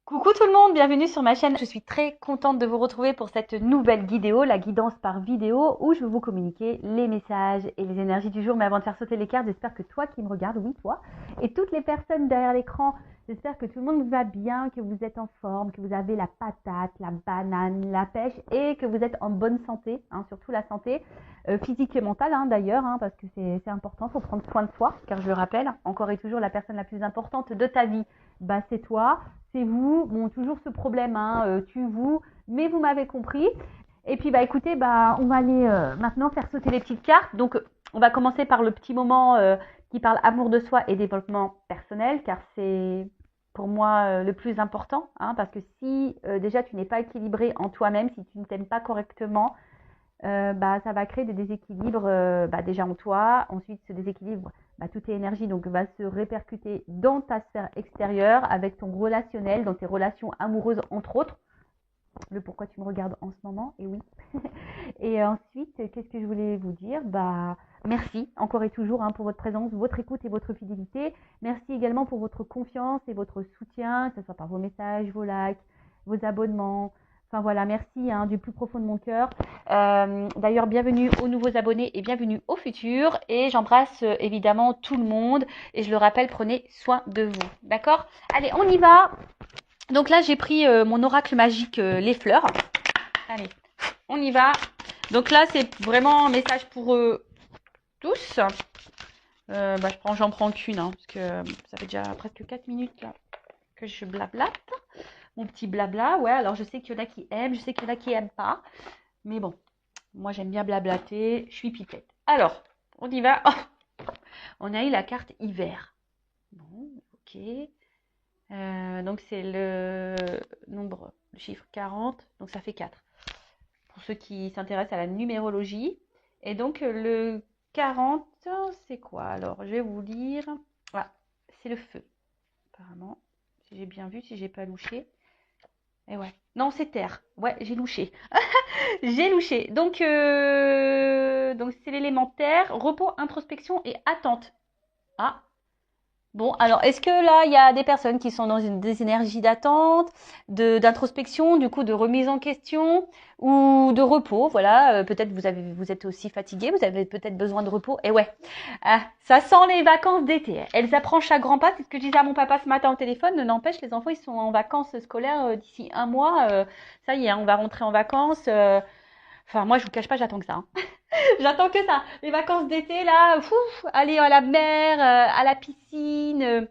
Coucou tout le monde, bienvenue sur ma chaîne. Je suis très contente de vous retrouver pour cette nouvelle vidéo, la guidance par vidéo, où je vais vous communiquer les messages et les énergies du jour. Mais avant de faire sauter les cartes, j'espère que toi qui me regardes, oui toi, et toutes les personnes derrière l'écran, j'espère que tout le monde va bien, que vous êtes en forme, que vous avez la patate, la banane, la pêche et que vous êtes en bonne santé, surtout la santé physique et mentale d'ailleurs, parce que c'est important, il faut prendre soin de soi, car je le rappelle, encore et toujours la personne la plus importante de ta vie, c'est toi. C'est vous, bon, toujours ce problème, tu, vous, mais vous m'avez compris. Et puis, écoutez, on va aller maintenant faire sauter les petites cartes. Donc, on va commencer par le petit moment qui parle amour de soi et développement personnel, car c'est pour moi le plus important, parce que si déjà tu n'es pas équilibré en toi-même, si tu ne t'aimes pas correctement, ça va créer des déséquilibres déjà en toi. Ensuite, ce déséquilibre, toutes tes énergies donc, va se répercuter dans ta sphère extérieure avec ton relationnel, dans tes relations amoureuses entre autres. Le pourquoi tu me regardes en ce moment, et oui. Et ensuite, qu'est-ce que je voulais vous dire? Merci encore et toujours pour votre présence, votre écoute et votre fidélité. Merci également pour votre confiance et votre soutien, que ce soit par vos messages, vos likes, vos abonnements. Enfin voilà, merci du plus profond de mon cœur. D'ailleurs, bienvenue aux nouveaux abonnés et bienvenue aux futurs. Et j'embrasse évidemment tout le monde. Et je le rappelle, prenez soin de vous. D'accord? Allez, on y va. Donc là, j'ai pris mon oracle magique, les fleurs. Allez, on y va. Donc là, c'est vraiment un message pour tous. J'en prends qu'une, parce que ça fait déjà presque 4 minutes là que je blablate. Mon petit blabla, ouais, alors je sais qu'il y en a qui aiment, je sais qu'il y en a qui aiment pas. Mais bon, moi j'aime bien blablater, je suis pipette. Alors, on y va. Oh, on a eu la carte hiver. Bon, ok. Donc c'est le nombre, le chiffre 40, donc ça fait 4. Pour ceux qui s'intéressent à la numérologie. Et donc le 40, c'est quoi? Alors, je vais vous lire. Voilà, c'est le feu, apparemment. Si j'ai bien vu, si j'ai pas louché. Et ouais. Non, c'est terre. Ouais, j'ai louché. J'ai louché. Donc c'est l'élémentaire, repos, introspection et attente. Ah, bon, alors est-ce que là, il y a des personnes qui sont dans des énergies d'attente, d'introspection, du coup de remise en question ou de repos, voilà, peut-être vous êtes aussi fatigué, vous avez peut-être besoin de repos. Et ouais, ça sent les vacances d'été. Elles approchent à grands pas, c'est ce que je disais à mon papa ce matin au téléphone, n'empêche, les enfants, ils sont en vacances scolaires d'ici un mois, ça y est, on va rentrer en vacances. Enfin, moi, je vous cache pas, j'attends que ça. J'attends que ça. Les vacances d'été, là, aller à la mer, à la piscine.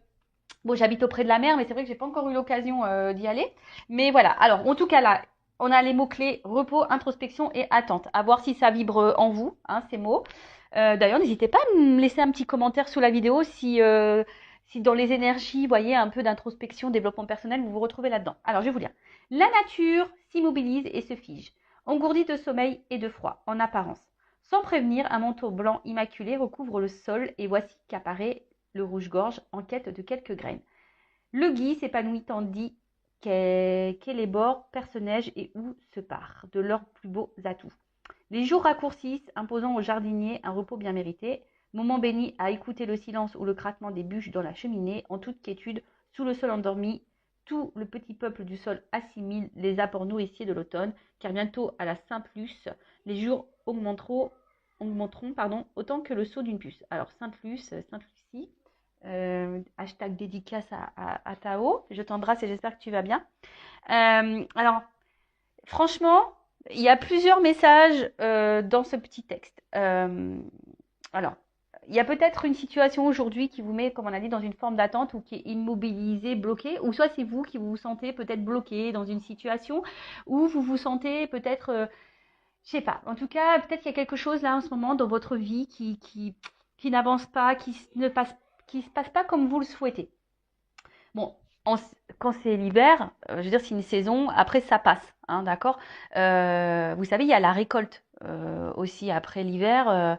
Bon, j'habite auprès de la mer, mais c'est vrai que j'ai pas encore eu l'occasion d'y aller. Mais voilà. Alors, en tout cas, là, on a les mots-clés repos, introspection et attente. À voir si ça vibre en vous, ces mots. D'ailleurs, n'hésitez pas à me laisser un petit commentaire sous la vidéo si dans les énergies, vous voyez, un peu d'introspection, développement personnel, vous vous retrouvez là-dedans. Alors, je vais vous lire. La nature s'immobilise et se fige, engourdie de sommeil et de froid, en apparence. Sans prévenir, un manteau blanc immaculé recouvre le sol et voici qu'apparaît le rouge-gorge en quête de quelques graines. Le gui s'épanouit tandis qu'est les bords perce-neige et où se part de leurs plus beaux atouts. Les jours raccourcissent, imposant aux jardiniers un repos bien mérité, moment béni à écouter le silence ou le craquement des bûches dans la cheminée, en toute quiétude, sous le sol endormi, tout le petit peuple du sol assimile les apports nourriciers de l'automne, car bientôt à la Saint-Luce, les jours augmenteront autant que le saut d'une puce. Alors Sainte-Luce, Sainte-Lucie, hashtag dédicace à Tao, je t'embrasse et j'espère que tu vas bien. Alors, franchement, il y a plusieurs messages dans ce petit texte. Alors, il y a peut-être une situation aujourd'hui qui vous met, comme on a dit, dans une forme d'attente ou qui est immobilisée, bloquée, ou soit c'est vous qui vous sentez peut-être bloqué dans une situation, ou vous vous sentez peut-être, je sais pas, en tout cas, peut-être qu'il y a quelque chose là en ce moment dans votre vie qui n'avance pas, qui se passe pas comme vous le souhaitez. Bon, quand c'est l'hiver, je veux dire, c'est une saison, après ça passe, d'accord. Vous savez, il y a la récolte aussi après l'hiver,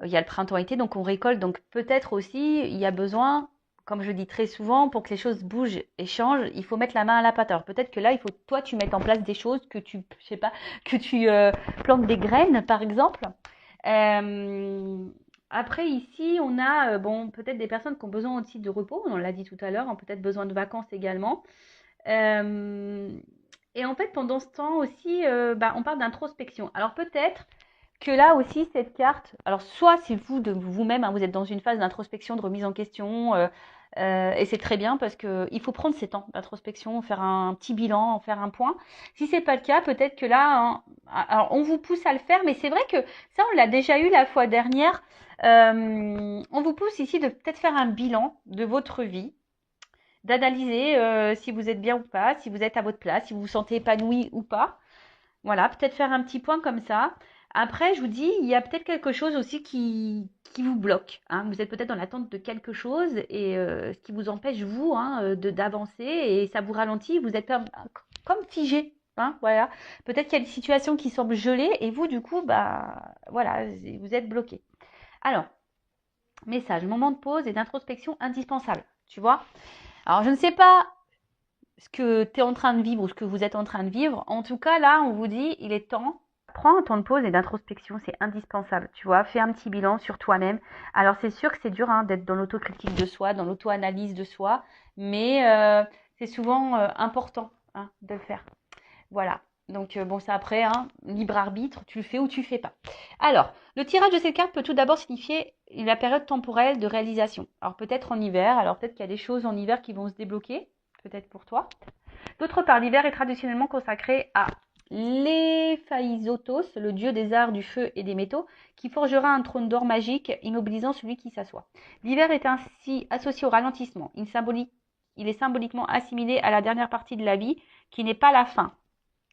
il y a le printemps-été, donc on récolte. Donc peut-être aussi, il y a besoin, comme je dis très souvent, pour que les choses bougent et changent, il faut mettre la main à la pâte. Alors peut-être que là, il faut toi, tu mettes en place des choses, je sais pas, que tu plantes des graines, par exemple. Euh, Après, ici, on a peut-être des personnes qui ont besoin aussi de repos, on l'a dit tout à l'heure, ont peut-être besoin de vacances également. Euh, et en fait, pendant ce temps aussi, on parle d'introspection. Alors peut-être que là aussi, cette carte, alors soit c'est vous de vous-même, hein, vous êtes dans une phase d'introspection, de remise en question, et c'est très bien parce que il faut prendre ces temps d'introspection, faire un petit bilan, faire un point. Si c'est pas le cas, peut-être que là, hein, alors on vous pousse à le faire, mais c'est vrai que ça, on l'a déjà eu la fois dernière. On vous pousse ici de peut-être faire un bilan de votre vie, d'analyser si vous êtes bien ou pas, si vous êtes à votre place, si vous vous sentez épanoui ou pas. Voilà, peut-être faire un petit point comme ça. Après, je vous dis, il y a peut-être quelque chose aussi qui vous bloque, hein. Vous êtes peut-être dans l'attente de quelque chose et ce qui vous empêche, vous, hein, d'avancer et ça vous ralentit. Vous êtes comme figé. Hein, voilà. Peut-être qu'il y a une situation qui semble gelée et vous, du coup, bah voilà, vous êtes bloqué. Alors, message, moment de pause et d'introspection indispensable. Tu vois? Alors, je ne sais pas ce que tu es en train de vivre ou ce que vous êtes en train de vivre. En tout cas, là, on vous dit, il est temps. Prends un temps de pause et d'introspection, c'est indispensable. Tu vois, fais un petit bilan sur toi-même. Alors, c'est sûr que c'est dur hein, d'être dans l'autocritique de soi, dans l'auto-analyse de soi, mais c'est souvent important hein, de le faire. Voilà. Donc, bon, c'est après, hein, libre arbitre, tu le fais ou tu le fais pas. Alors, le tirage de cette carte peut tout d'abord signifier la période temporelle de réalisation. Alors, peut-être en hiver, alors peut-être qu'il y a des choses en hiver qui vont se débloquer, peut-être pour toi. D'autre part, l'hiver est traditionnellement consacré à l'Héphaïstos, le dieu des arts, du feu et des métaux, qui forgera un trône d'or magique, immobilisant celui qui s'assoit. L'hiver est ainsi associé au ralentissement. Il est symboliquement assimilé à la dernière partie de la vie, qui n'est pas la fin.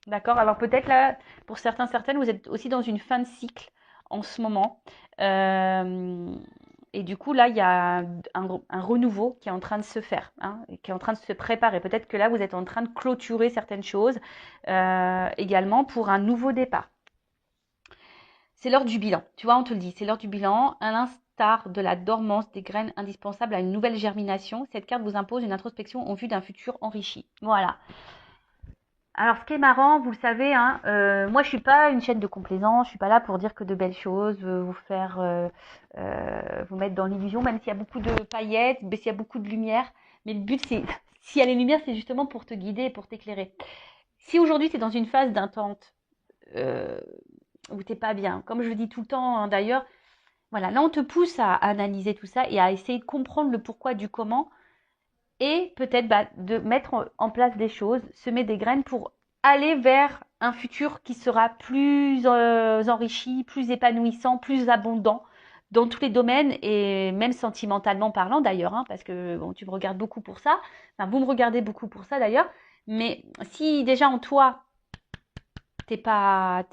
D'accord? Alors peut-être là, pour certains, certaines, vous êtes aussi dans une fin de cycle en ce moment. Et du coup, là, il y a un renouveau qui est en train de se faire, hein, qui est en train de se préparer. Peut-être que là, vous êtes en train de clôturer certaines choses également pour un nouveau départ. C'est l'heure du bilan. Tu vois, on te le dit, c'est l'heure du bilan. À l'instar de la dormance des graines indispensables à une nouvelle germination, cette carte vous impose une introspection en vue d'un futur enrichi. Voilà. Alors, ce qui est marrant, vous le savez, hein, moi, je suis pas une chaîne de complaisance. Je suis pas là pour dire que de belles choses, vous faire, vous mettre dans l'illusion, même s'il y a beaucoup de paillettes, s'il y a beaucoup de lumière. Mais le but, c'est, s'il y a les lumières, c'est justement pour te guider et pour t'éclairer. Si aujourd'hui, tu es dans une phase d'attente euh, où t'es pas bien, comme je le dis tout le temps, hein, d'ailleurs, voilà, là, on te pousse à analyser tout ça et à essayer de comprendre le pourquoi du comment et peut-être de mettre en place des choses, semer des graines pour aller vers un futur qui sera plus enrichi, plus épanouissant, plus abondant dans tous les domaines et même sentimentalement parlant d'ailleurs, hein, parce que bon, tu me regardes beaucoup pour ça, enfin vous me regardez beaucoup pour ça d'ailleurs, mais si déjà en toi t'es pas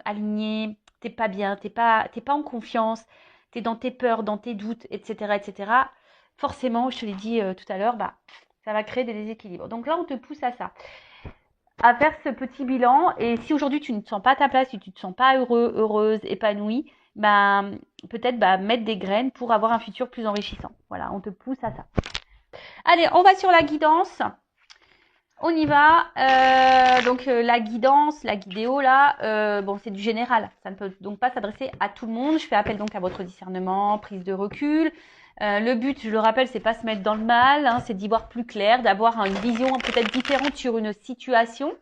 aligné, t'es pas bien, t'es pas en confiance, t'es dans tes peurs, dans tes doutes, etc., etc. Forcément, je te l'ai dit tout à l'heure, bah, ça va créer des déséquilibres. Donc là, on te pousse à ça, à faire ce petit bilan. Et si aujourd'hui tu ne te sens pas à ta place, si tu ne te sens pas heureux, heureuse, épanouie, bah, peut-être mettre des graines pour avoir un futur plus enrichissant. Voilà, on te pousse à ça. Allez, on va sur la guidance. On y va. Donc la guidance, la guidéo là, bon c'est du général. Ça ne peut donc pas s'adresser à tout le monde. Je fais appel donc à votre discernement, prise de recul. Le but, je le rappelle, c'est pas se mettre dans le mal, hein, c'est d'y voir plus clair, d'avoir une vision peut-être différente sur une situation.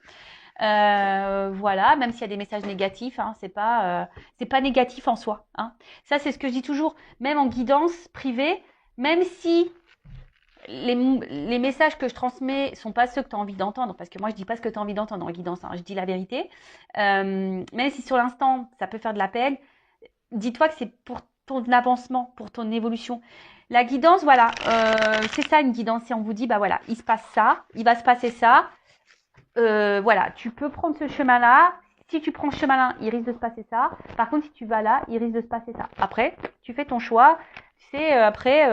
Voilà, même s'il y a des messages négatifs, hein, c'est pas négatif en soi. Hein. Ça c'est ce que je dis toujours, même en guidance privée, même si les messages que je transmets sont pas ceux que tu as envie d'entendre, parce que moi je dis pas ce que tu as envie d'entendre en guidance, hein, je dis la vérité. Même si sur l'instant ça peut faire de la peine, dis-toi que c'est pour ton avancement, pour ton évolution. La guidance, voilà, c'est ça une guidance. Si on vous dit, bah voilà, il se passe ça, il va se passer ça, voilà, tu peux prendre ce chemin-là. Si tu prends ce chemin-là, il risque de se passer ça. Par contre, si tu vas là, il risque de se passer ça. Après, tu fais ton choix. Tu sais, après,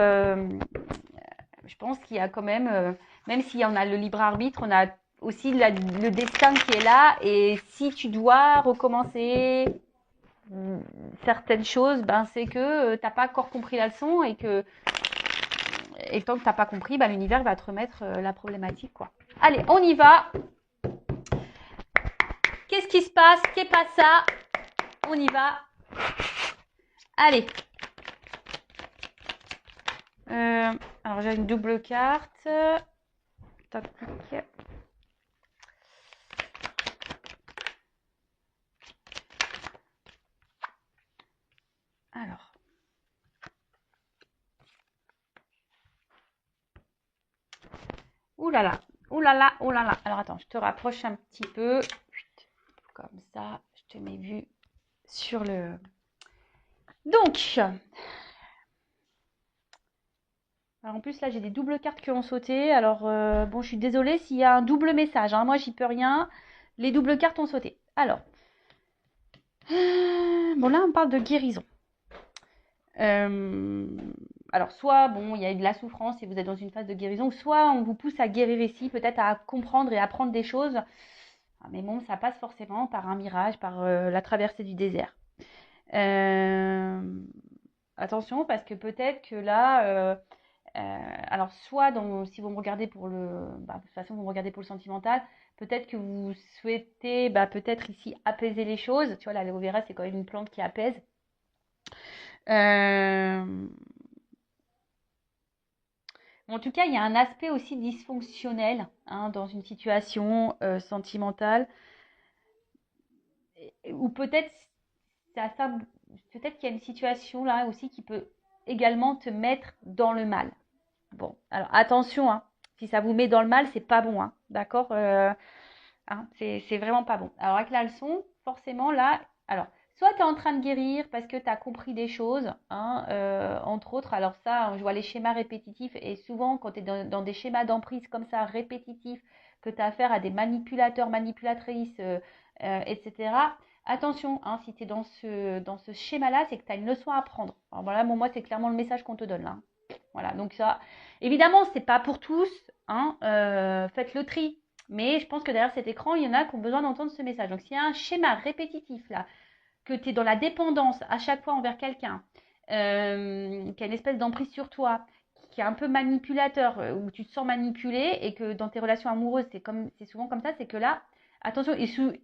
je pense qu'il y a quand même s'il y en a le libre arbitre, on a aussi le destin qui est là. Et si tu dois recommencer certaines choses, ben c'est que t'as pas encore compris la leçon et tant que t'as pas compris, ben l'univers va te remettre la problématique quoi. Allez, on y va. Qu'est-ce qui se passe? Qu'est pas ça? On y va. Allez. Alors j'ai une double carte. tactique. Alors. Ouh là là, ouh là là, ouh là là. Alors attends, je te rapproche un petit peu. Comme ça, je te mets vue sur le... Donc, alors en plus là j'ai des doubles cartes qui ont sauté. Alors bon, je suis désolée s'il y a un double message, hein. Moi j'y peux rien. Les doubles cartes ont sauté. Alors, bon là on parle de guérison. Alors soit bon, il y a eu de la souffrance et vous êtes dans une phase de guérison, soit on vous pousse à guérir ici, peut-être à comprendre et apprendre des choses. Mais bon, ça passe forcément par un mirage, par la traversée du désert. Attention, parce que peut-être que là, alors soit si vous me regardez pour le, de toute façon vous me regardez pour le sentimental, peut-être que vous souhaitez, peut-être ici apaiser les choses. Tu vois, l'aloe vera c'est quand même une plante qui apaise. En tout cas, il y a un aspect aussi dysfonctionnel dans une situation sentimentale, ou peut-être peut-être qu'il y a une situation là aussi qui peut également te mettre dans le mal. Bon, alors attention, si ça vous met dans le mal, c'est pas bon, d'accord, c'est vraiment pas bon. Alors avec la leçon, forcément là, alors soit tu es en train de guérir parce que tu as compris des choses, entre autres. Alors ça, je vois les schémas répétitifs et souvent quand tu es dans des schémas d'emprise comme ça, répétitifs, que tu as affaire à des manipulateurs, manipulatrices, etc. Attention, si tu es dans ce schéma-là, c'est que tu as une leçon à apprendre. Alors voilà, moi, c'est clairement le message qu'on te donne là. Voilà, donc ça, évidemment, c'est pas pour tous, faites le tri. Mais je pense que derrière cet écran, il y en a qui ont besoin d'entendre ce message. Donc, s'il y a un schéma répétitif là, que tu es dans la dépendance à chaque fois envers quelqu'un, qui a une espèce d'emprise sur toi, qui est un peu manipulateur, où tu te sens manipulé et que dans tes relations amoureuses, c'est souvent comme ça, c'est que là, attention,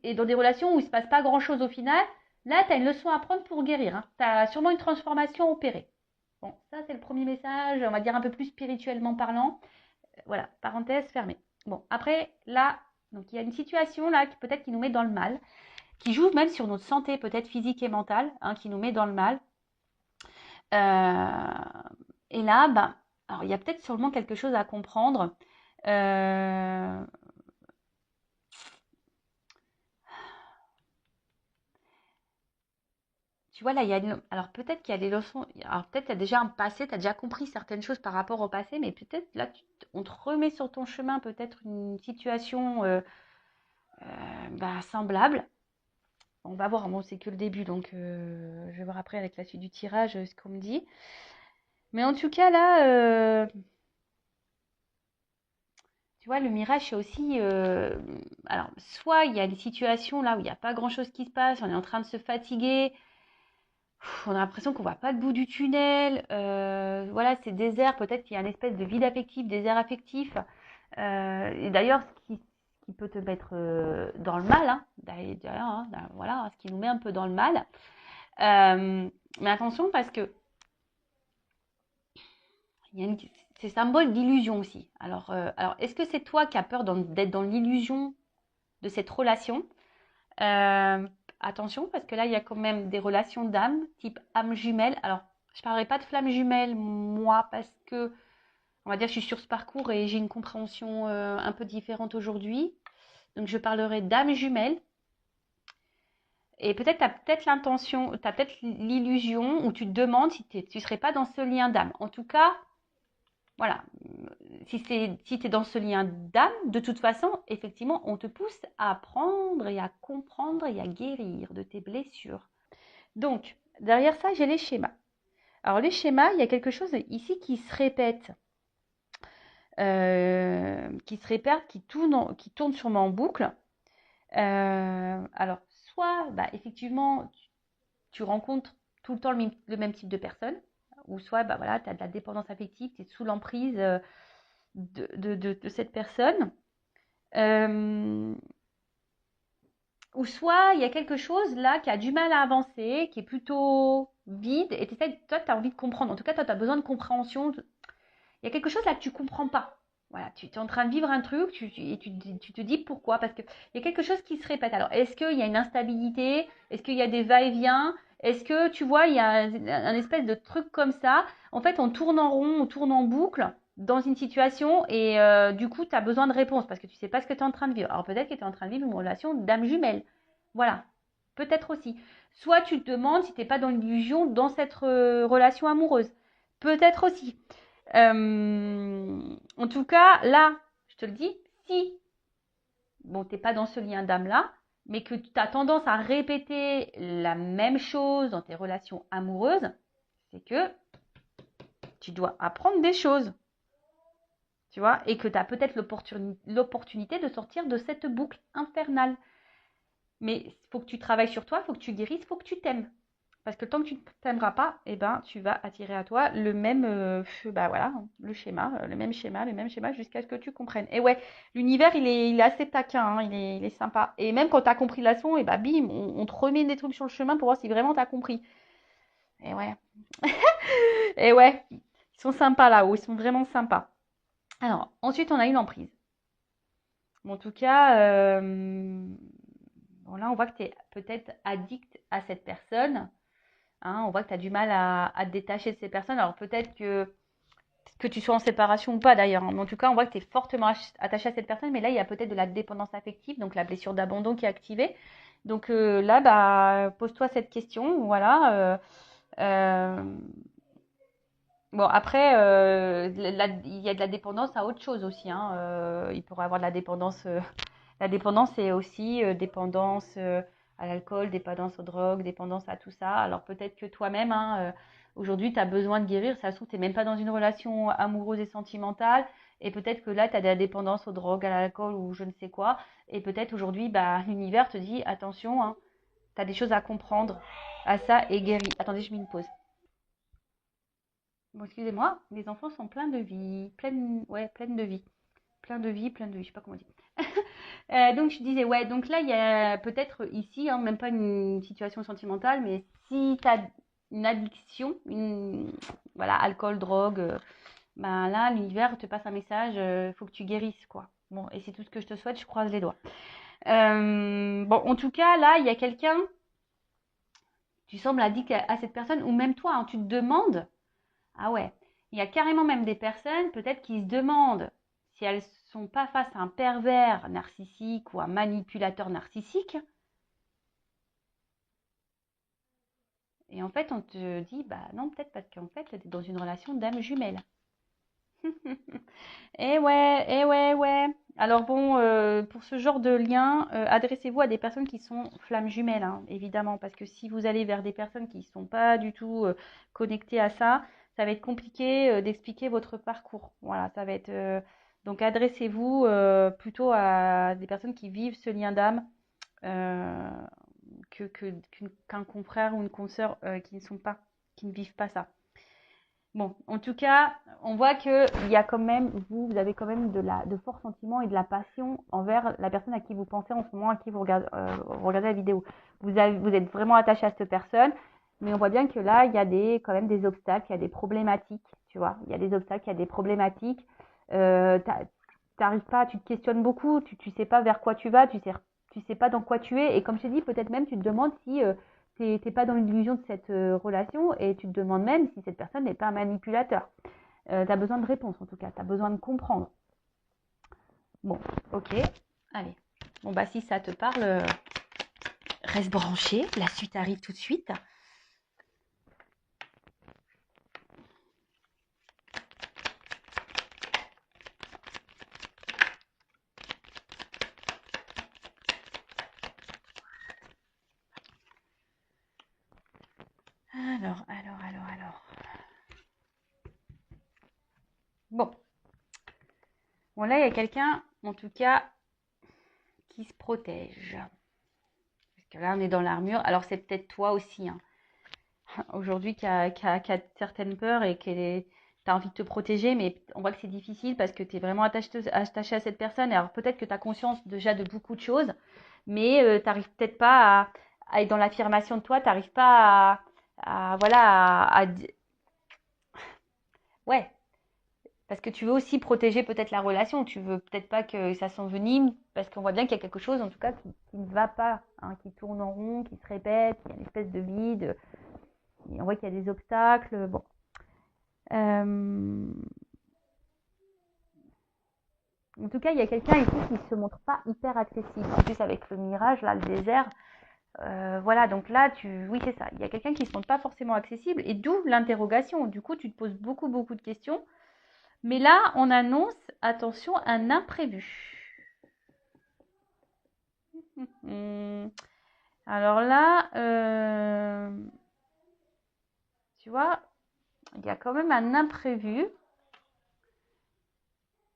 et dans des relations où il ne se passe pas grand-chose au final, là, tu as une leçon à prendre pour guérir. Tu as sûrement une transformation opérée. Bon, ça, c'est le premier message, on va dire un peu plus spirituellement parlant. Voilà, parenthèse fermée. Bon, après, là, donc il y a une situation là qui peut-être qui nous met dans le mal, qui joue même sur notre santé, peut-être physique et mentale, qui nous met dans le mal. Et là, alors il y a peut-être sûrement quelque chose à comprendre. Tu vois, là, alors peut-être qu'il y a des leçons. Alors peut-être tu as déjà un passé, tu as déjà compris certaines choses par rapport au passé, mais peut-être là, on te remet sur ton chemin peut-être une situation semblable. On va voir, bon, c'est que le début, donc je vais voir après avec la suite du tirage ce qu'on me dit. Mais en tout cas, là, tu vois, le mirage, c'est aussi... alors, soit il y a une situation là où il n'y a pas grand-chose qui se passe, on est en train de se fatiguer, on a l'impression qu'on voit pas le bout du tunnel, voilà, c'est désert, peut-être qu'il y a une espèce de vide affectif, désert affectif. Et d'ailleurs, ce qui peut te mettre dans le mal, d'ailleurs, voilà, ce qui nous met un peu dans le mal. Mais attention parce que c'est symbole d'illusion aussi. Alors est-ce que c'est toi qui as peur d'être dans l'illusion de cette relation? Attention, parce que là, il y a quand même des relations d'âme, type âme jumelle. Alors, je ne parlerai pas de flamme jumelle, moi, parce que, on va dire, je suis sur ce parcours et j'ai une compréhension un peu différente aujourd'hui. Donc, je parlerai d'âme jumelle. Et peut-être tu as peut-être l'intention, tu as peut-être l'illusion où tu te demandes si tu ne serais pas dans ce lien d'âme. En tout cas, voilà, si tu es dans ce lien d'âme, de toute façon, effectivement, on te pousse à apprendre et à comprendre et à guérir de tes blessures. Donc, derrière ça, j'ai les schémas. Alors, les schémas, il y a quelque chose ici qui se répète. Qui tourne sûrement en boucle. Alors, soit, effectivement, tu rencontres tout le temps le même type de personne, ou soit, voilà, tu as de la dépendance affective, tu es sous l'emprise de cette personne. Ou soit il y a quelque chose là qui a du mal à avancer, qui est plutôt vide, et toi, tu as envie de comprendre. En tout cas, toi, tu as besoin de compréhension. Il y a quelque chose là que tu ne comprends pas. Voilà, tu es en train de vivre un truc et tu te dis pourquoi. Parce qu'il y a quelque chose qui se répète. Alors, est-ce qu'il y a une instabilité? Est-ce qu'il y a des va-et-vient? Est-ce que, tu vois, il y a un espèce de truc comme ça? En fait, on tourne en rond, on tourne en boucle dans une situation et du coup, tu as besoin de réponses parce que tu sais pas ce que tu es en train de vivre. Alors, peut-être que tu es en train de vivre une relation d'âme jumelle. Voilà, peut-être aussi. Soit tu te demandes si tu n'es pas dans l'illusion dans cette relation amoureuse. Peut-être aussi. En tout cas, là, je te le dis, si bon, t'es pas dans ce lien d'âme-là, mais que tu as tendance à répéter la même chose dans tes relations amoureuses, c'est que tu dois apprendre des choses, tu vois, et que tu as peut-être l'opportunité de sortir de cette boucle infernale. Mais il faut que tu travailles sur toi, il faut que tu guérisses, il faut que tu t'aimes. Parce que tant que tu ne t'aimeras pas, eh ben, tu vas attirer à toi le même, bah voilà, le même schéma jusqu'à ce que tu comprennes. Et ouais, l'univers, il est assez taquin, hein, il est sympa. Et même quand tu as compris la leçon, et bah bim, on te remet des trucs sur le chemin pour voir si vraiment tu as compris. Et ouais, et ouais, ils sont sympas là-haut, ils sont vraiment sympas. Alors, ensuite, on a eu l'emprise. Bon, en tout cas, bon, là, on voit que tu es peut-être addict à cette personne. Hein, on voit que tu as du mal à te détacher de ces personnes. Alors peut-être que tu sois en séparation ou pas d'ailleurs. Hein, mais en tout cas, on voit que tu es fortement attaché à cette personne. Mais là, il y a peut-être de la dépendance affective, donc la blessure d'abandon qui est activée. Donc là, bah, pose-toi cette question. Voilà. Euh, bon, après, il y a de la dépendance à autre chose aussi. Hein, il pourrait y avoir de la dépendance. La dépendance, c'est aussi dépendance à l'alcool, dépendance aux drogues, dépendance à tout ça. Alors peut-être que toi-même, hein, aujourd'hui, tu as besoin de guérir. Ça se trouve, tu n'es même pas dans une relation amoureuse et sentimentale. Et peut-être que là, tu as de la dépendance aux drogues, à l'alcool ou je ne sais quoi. Et peut-être aujourd'hui, bah, l'univers te dit, attention, hein, tu as des choses à comprendre à ça et guéris. Attendez, je mets une pause. Bon, excusez-moi, les enfants sont pleins de vie. Ouais, pleines de vie. Plein de vie, je sais pas comment dire. Donc je disais, ouais, donc là, il y a peut-être ici, hein, même pas une situation sentimentale, mais si tu as une addiction, voilà, alcool, drogue, ben là, l'univers te passe un message, il faut que tu guérisses, quoi. Bon, et c'est tout ce que je te souhaite, je croise les doigts. Bon, en tout cas, là, il y a quelqu'un, tu sembles addict à cette personne, ou même toi, hein, tu te demandes, ah ouais, il y a carrément même des personnes, peut-être, qui se demandent si elles sont pas face à un pervers narcissique ou un manipulateur narcissique. Et en fait, on te dit, bah non, peut-être parce qu'en fait, tu es dans une relation d'âme jumelle. Eh ouais, ouais. Alors bon, pour ce genre de lien, adressez-vous à des personnes qui sont flammes jumelles, hein, évidemment, parce que si vous allez vers des personnes qui ne sont pas du tout connectées à ça, ça va être compliqué d'expliquer votre parcours. Voilà, ça va être donc adressez-vous plutôt à des personnes qui vivent ce lien d'âme euh, qu'un confrère ou une consoeur qui ne vivent pas ça. Bon, en tout cas, on voit que il y a quand même, vous avez quand même de forts sentiments et de la passion envers la personne à qui vous pensez en ce moment, à qui vous regardez la vidéo. Vous êtes vraiment attaché à cette personne, mais on voit bien que là, il y a quand même des obstacles, il y a des problématiques, tu vois. Il y a des obstacles, il y a des problématiques. T'arrives pas, tu te questionnes beaucoup, tu sais pas vers quoi tu vas, tu sais pas dans quoi tu es, et comme je t'ai dit, peut-être même tu te demandes si t'es pas dans l'illusion de cette relation et tu te demandes même si cette personne n'est pas un manipulateur. Tu as besoin de réponses en tout cas, tu as besoin de comprendre. Bon, ok, allez. Bon, bah si ça te parle, reste branché, la suite arrive tout de suite. Alors. Bon. Bon, là, il y a quelqu'un, en tout cas, qui se protège. Parce que là, on est dans l'armure. Alors, c'est peut-être toi aussi, hein, aujourd'hui, qui a certaines peurs et qui as envie de te protéger, mais on voit que c'est difficile parce que tu es vraiment attaché à cette personne. Et alors, peut-être que tu as conscience déjà de beaucoup de choses, mais tu n'arrives peut-être pas à être dans l'affirmation de toi, tu n'arrives pas voilà, ouais, Parce que tu veux aussi protéger peut-être la relation. Tu veux peut-être pas que ça s'envenime, parce qu'on voit bien qu'il y a quelque chose, en tout cas, qui ne va pas, hein, qui tourne en rond, qui se répète, il y a une espèce de vide. Et on voit qu'il y a des obstacles. Bon. Euh, En tout cas, il y a quelqu'un ici qui ne se montre pas hyper accessible. En plus, avec le mirage, là, le désert, voilà, donc là, oui, c'est ça. Il y a quelqu'un qui ne se montre pas forcément accessible, et d'où l'interrogation. Du coup, tu te poses beaucoup, beaucoup de questions. Mais là, on annonce, attention, un imprévu. Alors là, tu vois, il y a quand même un imprévu.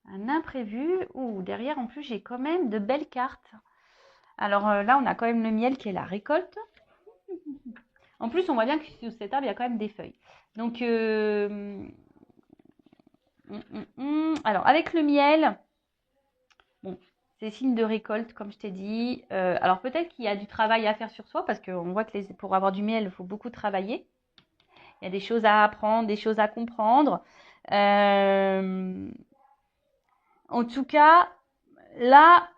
Un imprévu. Ouh, derrière, en plus, j'ai quand même de belles cartes. Alors là, on a quand même le miel qui est la récolte. En plus, on voit bien que sous cet arbre, il y a quand même des feuilles. Donc, alors, avec le miel, bon, c'est signe de récolte, comme je t'ai dit. Alors, peut-être qu'il y a du travail à faire sur soi, parce qu'on voit que pour avoir du miel, il faut beaucoup travailler. Il y a des choses à apprendre, des choses à comprendre. En tout cas, là,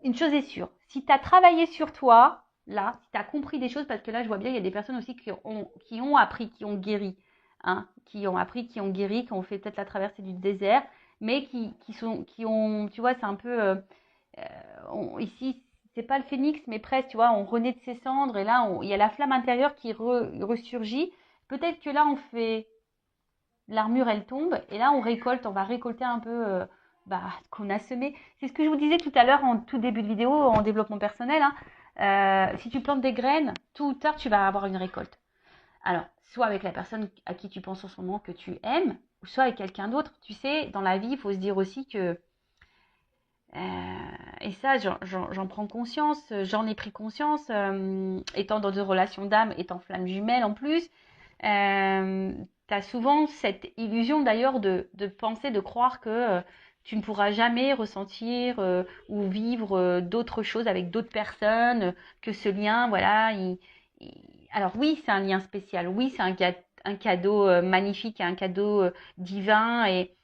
une chose est sûre. Si tu as travaillé sur toi, là, si tu as compris des choses, parce que là, je vois bien, il y a des personnes aussi qui ont appris, qui ont guéri, hein, qui ont appris, qui ont guéri, qui ont fait peut-être la traversée du désert, mais qui ont, tu vois, c'est un peu, ici, c'est pas le phénix, mais presque, tu vois, on renaît de ses cendres, et là, il y a la flamme intérieure qui ressurgit. Peut-être que là, on fait, l'armure, elle tombe, et là, on va récolter un peu ce qu'on a semé. C'est ce que je vous disais tout à l'heure en tout début de vidéo, en développement personnel, hein. Si tu plantes des graines, tôt ou tard, tu vas avoir une récolte. Alors, soit avec la personne à qui tu penses en ce moment que tu aimes, ou soit avec quelqu'un d'autre. Tu sais, dans la vie, il faut se dire aussi que, et ça, j'en prends conscience, j'en ai pris conscience, étant dans deux relations d'âme, étant flamme jumelle en plus, tu as souvent cette illusion d'ailleurs de penser, de croire que tu ne pourras jamais ressentir ou vivre d'autres choses avec d'autres personnes, que ce lien, voilà. Alors oui, c'est un lien spécial, oui, c'est un cadeau magnifique, un cadeau divin, et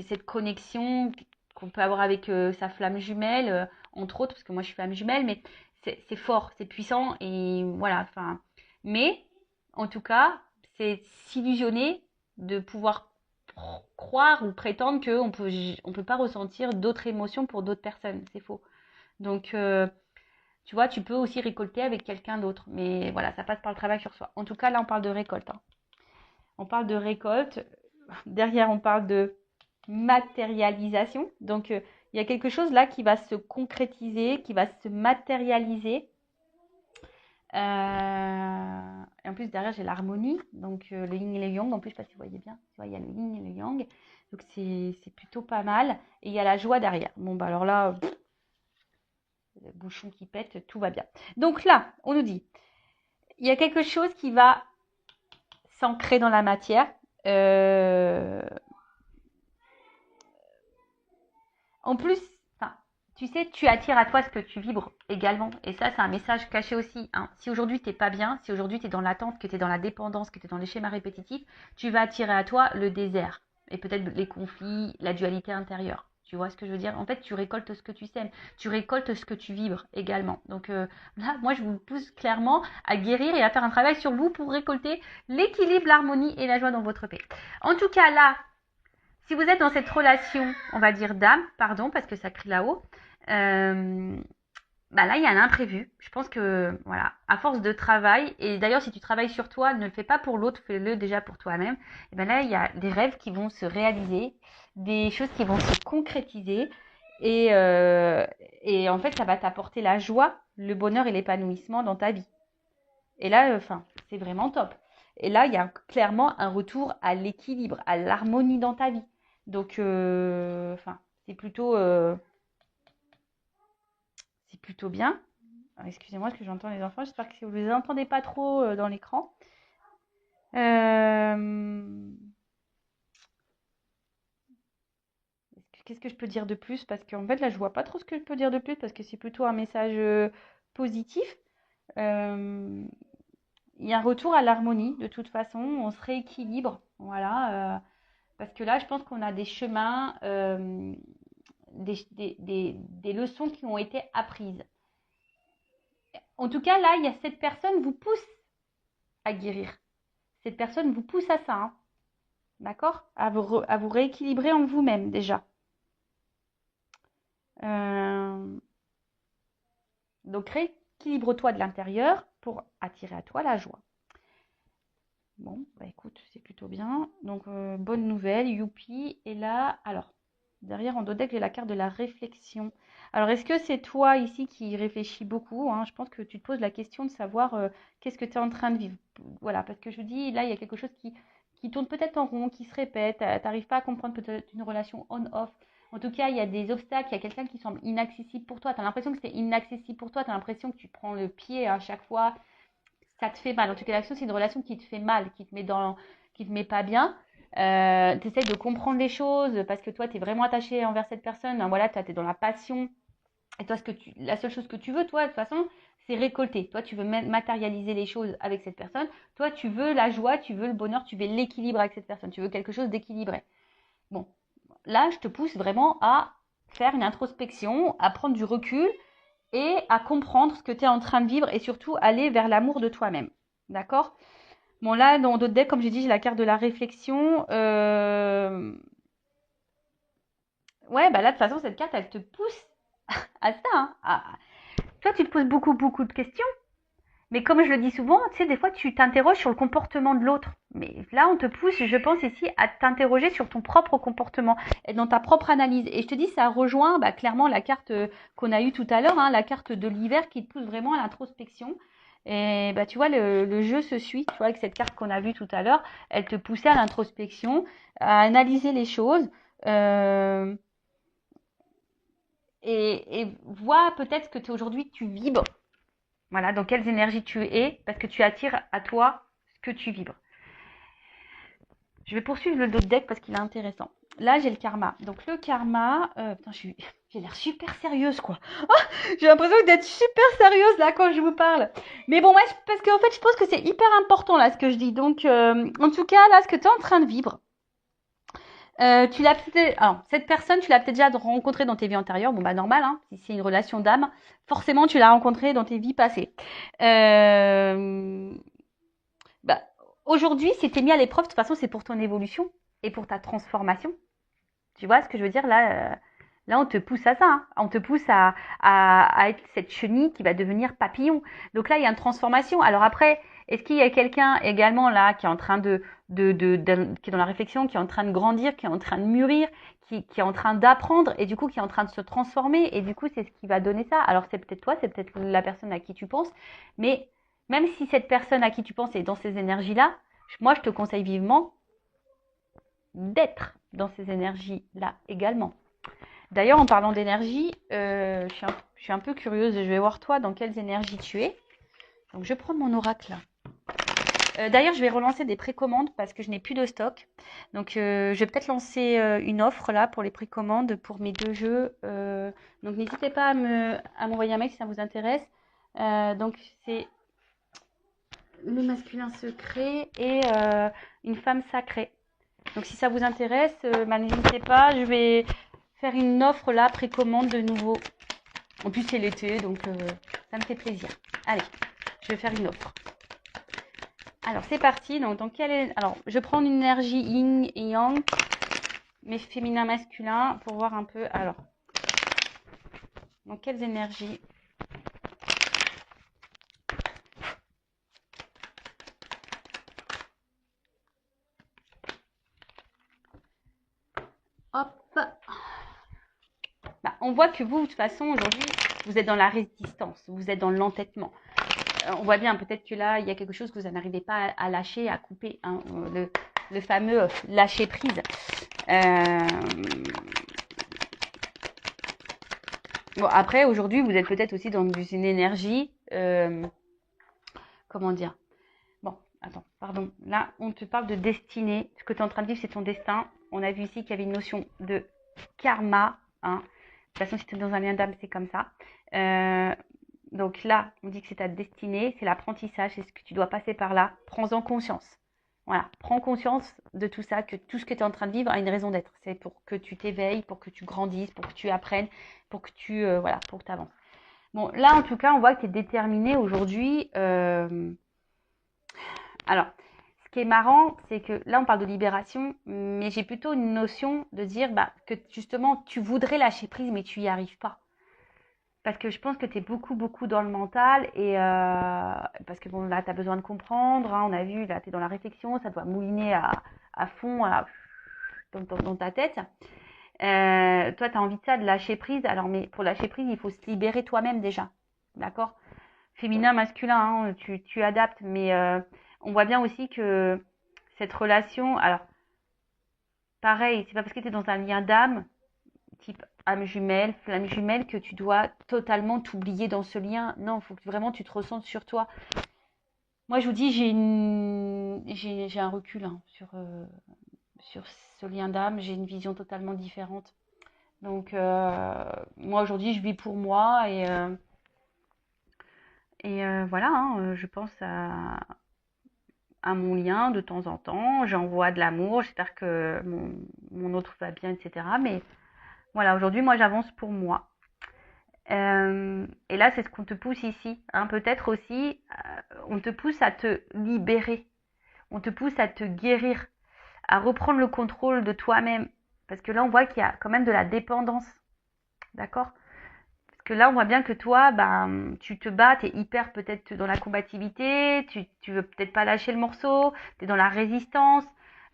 cette connexion qu'on peut avoir avec sa flamme jumelle, entre autres, parce que moi je suis flamme jumelle, mais c'est fort, c'est puissant, et voilà, enfin. Mais, en tout cas, c'est s'illusionner de pouvoir croire ou prétendre on peut pas ressentir d'autres émotions pour d'autres personnes. C'est faux. Donc, tu vois, tu peux aussi récolter avec quelqu'un d'autre. Mais voilà, ça passe par le travail sur soi. En tout cas, là, on parle de récolte, hein. On parle de récolte. Derrière, on parle de matérialisation. Donc, il y a quelque chose là qui va se concrétiser, qui va se matérialiser. Et en plus, derrière, j'ai l'harmonie, donc le yin et le yang. En plus, je ne sais pas si vous voyez bien, tu vois, il y a le yin et le yang. Donc, c'est plutôt pas mal. Et il y a la joie derrière. Bon, bah alors là, le bouchon qui pète, tout va bien. Donc là, on nous dit, il y a quelque chose qui va s'ancrer dans la matière. En plus, enfin, tu sais, tu attires à toi ce que tu vibres également. Et ça, c'est un message caché aussi, hein. Si aujourd'hui, tu n'es pas bien, si aujourd'hui, tu es dans l'attente, que tu es dans la dépendance, que tu es dans les schémas répétitifs, tu vas attirer à toi le désert. Et peut-être les conflits, la dualité intérieure. Tu vois ce que je veux dire? En fait, tu récoltes ce que tu sèmes. Tu récoltes ce que tu vibres également. Donc là, moi, je vous pousse clairement à guérir et à faire un travail sur vous pour récolter l'équilibre, l'harmonie et la joie dans votre paix. En tout cas, là, si vous êtes dans cette relation, on va dire d'âme, pardon, parce que ça crie là-haut, là, il y a un imprévu. Je pense que, voilà, à force de travail, et d'ailleurs, si tu travailles sur toi, ne le fais pas pour l'autre, fais-le déjà pour toi-même. Et bien là, il y a des rêves qui vont se réaliser, des choses qui vont se concrétiser, et en fait, ça va t'apporter la joie, le bonheur et l'épanouissement dans ta vie. Et là, c'est vraiment top. Et là, il y a clairement un retour à l'équilibre, à l'harmonie dans ta vie. Donc, c'est plutôt bien. Alors, excusez-moi, est-ce que j'entends les enfants? J'espère que vous ne les entendez pas trop dans l'écran. Qu'est-ce que je peux dire de plus? Parce qu'en fait, là, je vois pas trop ce que je peux dire de plus parce que c'est plutôt un message positif. Il y a un retour à l'harmonie, de toute façon. On se rééquilibre. Voilà. Parce que là, je pense qu'on a des chemins, des leçons qui ont été apprises. En tout cas, là, il y a cette personne vous pousse à guérir. Cette personne vous pousse à ça, hein. D'accord? À vous rééquilibrer en vous-même déjà. Donc, rééquilibre-toi de l'intérieur pour attirer à toi la joie. Bon, bah écoute, c'est plutôt bien. Donc, bonne nouvelle, youpi. Et là, alors, derrière en dos deck, j'ai la carte de la réflexion. Alors, est-ce que c'est toi ici qui réfléchis beaucoup, hein? Je pense que tu te poses la question de savoir qu'est-ce que tu es en train de vivre. Voilà, parce que je dis, là, il y a quelque chose qui tourne peut-être en rond, qui se répète. Tu n'arrives pas à comprendre peut-être une relation on-off. En tout cas, il y a des obstacles, il y a quelqu'un qui semble inaccessible pour toi. Tu as l'impression que c'est inaccessible pour toi. Tu as l'impression que tu prends le pied à chaque fois. Ça te fait mal. En tout cas, l'action, c'est une relation qui te fait mal, qui te met pas bien. Tu essaies de comprendre les choses parce que toi, tu es vraiment attaché envers cette personne. Ben voilà, tu es dans la passion. Et toi, la seule chose que tu veux, toi, de toute façon, c'est récolter. Toi, tu veux matérialiser les choses avec cette personne. Toi, tu veux la joie, tu veux le bonheur, tu veux l'équilibre avec cette personne. Tu veux quelque chose d'équilibré. Bon, là, je te pousse vraiment à faire une introspection, à prendre du recul et à comprendre ce que tu es en train de vivre et surtout aller vers l'amour de toi-même. D'accord? Bon, là, dans d'autres decks, comme j'ai dit, j'ai la carte de la réflexion. Ouais, bah là, de toute façon, cette carte, elle te pousse à ça, hein. Toi, tu te poses beaucoup, beaucoup de questions. Mais comme je le dis souvent, tu sais, des fois, tu t'interroges sur le comportement de l'autre. Mais là, on te pousse, je pense ici, à t'interroger sur ton propre comportement et dans ta propre analyse. Et je te dis, ça rejoint clairement la carte qu'on a eue tout à l'heure, hein, la carte de l'hiver qui te pousse vraiment à l'introspection. Et tu vois, le jeu se suit, tu vois, avec cette carte qu'on a vue tout à l'heure, elle te poussait à l'introspection, à analyser les choses. Euh, et vois peut-être que aujourd'hui tu vibres. Voilà, dans quelles énergies tu es, parce que tu attires à toi ce que tu vibres. Je vais poursuivre le d'autres deck parce qu'il est intéressant. Là, j'ai le karma. Donc, le karma... putain, j'ai l'air super sérieuse, quoi. Oh, j'ai l'impression d'être super sérieuse, là, quand je vous parle. Mais bon, parce qu'en fait, je pense que c'est hyper important, là, ce que je dis. Donc, en tout cas, là, ce que tu es en train de vivre, tu l'as peut-être... Alors, cette personne, tu l'as peut-être déjà rencontrée dans tes vies antérieures. Bon, bah, normal, hein. Si c'est une relation d'âme, forcément, tu l'as rencontrée dans tes vies passées. Bah, aujourd'hui, si tu es mis à l'épreuve, de toute façon, c'est pour ton évolution et pour ta transformation. Tu vois ce que je veux dire là, là, on te pousse à ça, hein. On te pousse à être cette chenille qui va devenir papillon. Donc là, il y a une transformation. Alors après, est-ce qu'il y a quelqu'un également là qui est en train qui est dans la réflexion, qui est en train de grandir, qui est en train de mûrir, qui est en train d'apprendre et du coup qui est en train de se transformer et du coup c'est ce qui va donner ça. Alors c'est peut-être toi, c'est peut-être la personne à qui tu penses, mais même si cette personne à qui tu penses est dans ces énergies-là, moi je te conseille vivement d'être dans ces énergies-là également. D'ailleurs, en parlant d'énergie, je suis un peu curieuse. Je vais voir toi dans quelles énergies tu es. Donc, je vais prendre mon oracle là. D'ailleurs, je vais relancer des précommandes parce que je n'ai plus de stock. Donc, je vais peut-être lancer une offre là pour les précommandes pour mes deux jeux. Donc, n'hésitez pas à m'envoyer un mail si ça vous intéresse. Donc, c'est le masculin secret et une femme sacrée. Donc si ça vous intéresse, n'hésitez pas, je vais faire une offre là, précommande de nouveau. En plus c'est l'été, donc ça me fait plaisir. Allez, je vais faire une offre. Alors c'est parti, donc alors je prends une énergie yin et yang, mais féminin masculin, pour voir un peu. Alors, dans quelles énergies? Hop. On voit que vous, de toute façon, aujourd'hui, vous êtes dans la résistance, vous êtes dans l'entêtement. On voit bien, peut-être que là, il y a quelque chose que vous n'arrivez pas à lâcher, à couper, hein, le fameux lâcher prise. Bon, après, aujourd'hui, vous êtes peut-être aussi dans une énergie, comment dire? Bon, attends, pardon. Là, on te parle de destinée. Ce que tu es en train de vivre, c'est ton destin. On a vu ici qu'il y avait une notion de karma, hein. De toute façon, si tu es dans un lien d'âme, c'est comme ça. Donc là, on dit que c'est ta destinée, c'est l'apprentissage, c'est ce que tu dois passer par là. Prends-en conscience. Voilà, prends conscience de tout ça, que tout ce que tu es en train de vivre a une raison d'être. C'est pour que tu t'éveilles, pour que tu grandisses, pour que tu apprennes, pour que tu voilà, pour que tu avances. Bon, là en tout cas, on voit que tu es déterminé aujourd'hui. Alors, ce qui est marrant, c'est que là on parle de libération, mais j'ai plutôt une notion de dire que justement tu voudrais lâcher prise, mais tu n'y arrives pas. Parce que je pense que tu es beaucoup, beaucoup dans le mental et parce que bon, là, tu as besoin de comprendre. Hein, on a vu, là, tu es dans la réflexion, ça doit mouliner à fond dans ta tête. Toi, tu as envie de ça, de lâcher prise. Alors, mais pour lâcher prise, il faut se libérer toi-même déjà. D'accord? Féminin, masculin, hein, tu adaptes. Mais on voit bien aussi que cette relation, alors, pareil, c'est pas parce que tu es dans un lien d'âme type âme jumelle, flamme jumelle, que tu dois totalement t'oublier dans ce lien. Non, il faut que vraiment tu te ressentes sur toi. Moi, je vous dis, j'ai un recul hein, sur ce lien d'âme. J'ai une vision totalement différente. Donc, moi, aujourd'hui, je vis pour moi et voilà, hein, je pense à mon lien de temps en temps. J'envoie de l'amour. J'espère que mon autre va bien, etc. Mais voilà, aujourd'hui, moi, j'avance pour moi. Et là, c'est ce qu'on te pousse ici. Hein. Peut-être aussi, on te pousse à te libérer. On te pousse à te guérir, à reprendre le contrôle de toi-même. Parce que là, on voit qu'il y a quand même de la dépendance. D'accord? Parce que là, on voit bien que toi, tu te bats, tu es hyper peut-être dans la combativité, tu veux peut-être pas lâcher le morceau, tu es dans la résistance.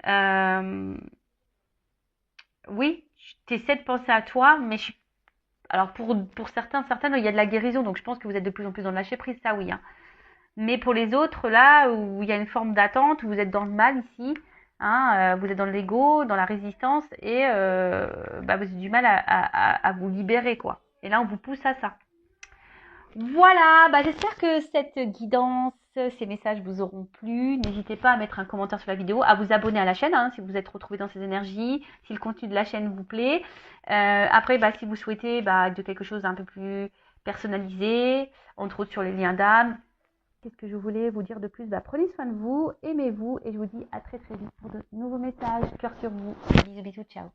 Euh, oui, tu essaies de penser à toi, mais alors pour certaines, il y a de la guérison, donc je pense que vous êtes de plus en plus dans le lâcher prise, ça oui. Hein. Mais pour les autres, là où il y a une forme d'attente, où vous êtes dans le mal ici, hein, vous êtes dans l'ego, dans la résistance, et vous avez du mal à vous libérer, quoi. Et là, on vous pousse à ça. Voilà, j'espère que cette guidance, ces messages vous auront plu. N'hésitez pas à mettre un commentaire sur la vidéo, à vous abonner à la chaîne hein, si vous êtes retrouvé dans ces énergies, si le contenu de la chaîne vous plaît. Après, si vous souhaitez de quelque chose d'un peu plus personnalisé, entre autres sur les liens d'âme. Qu'est-ce que je voulais vous dire de plus? Prenez soin de vous, aimez-vous et je vous dis à très très vite pour de nouveaux messages. Cœur sur vous. Bisous bisous, ciao.